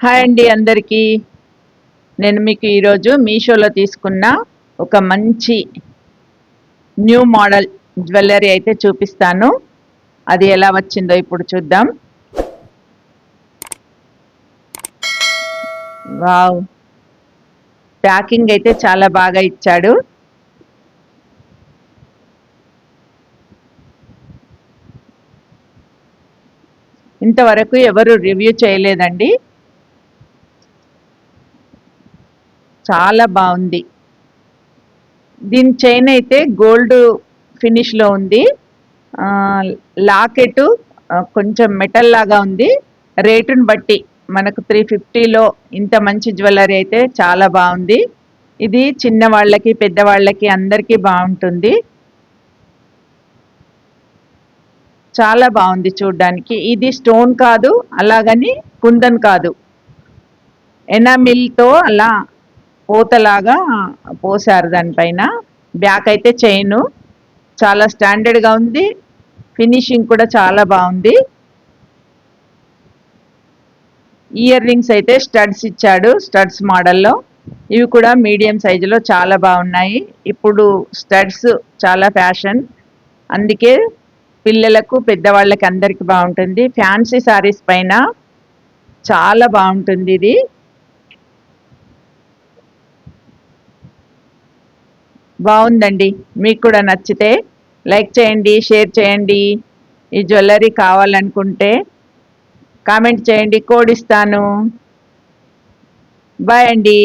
Hi అండి అందరికీ. నేను మీకు ఈరోజు మీషోలో తీసుకున్న ఒక మంచి న్యూ మోడల్ జ్యువెలరీ అయితే చూపిస్తాను. అది ఎలా వచ్చిందో ఇప్పుడు చూద్దాం. వావ్, ప్యాకింగ్ అయితే చాలా బాగా ఇచ్చాడు. ఇంతవరకు ఎవరు రివ్యూ చేయలేదండి. చాలా బాగుంది. దీని చైన్ అయితే గోల్డ్ ఫినిష్లో ఉంది. లాకెట్ కొంచెం మెటల్ లాగా ఉంది. రేటును బట్టి మనకు 350లో ఇంత మంచి జ్యువెలరీ అయితే చాలా బాగుంది. ఇది చిన్న వాళ్ళకి పెద్దవాళ్ళకి అందరికీ బాగుంటుంది. చాలా బాగుంది చూడ్డానికి. ఇది స్టోన్ కాదు, అలాగని కుందన్ కాదు, ఎనామిల్తో అలా పూతలాగా పోసారు దానిపైన. బ్యాక్ అయితే చైను చాలా స్టాండర్డ్గా ఉంది. ఫినిషింగ్ కూడా చాలా బాగుంది. ఇయర్ రింగ్స్ అయితే స్టడ్స్ ఇచ్చాడు, స్టడ్స్ మోడల్లో. ఇవి కూడా మీడియం సైజులో చాలా బాగున్నాయి. ఇప్పుడు స్టడ్స్ చాలా ఫ్యాషన్, అందుకే పిల్లలకు పెద్దవాళ్ళకి అందరికి బాగుంటుంది. ఫ్యాన్సీ సారీస్ పైన చాలా బాగుంటుంది ఇది. బాగుందండి. మీకు కూడా నచ్చితే లైక్ చేయండి, షేర్ చేయండి. ఈ జ్యువెలరీ కావాలనుకుంటే కామెంట్ చేయండి, కోడ్ ఇస్తాను. బాయ్ అండి.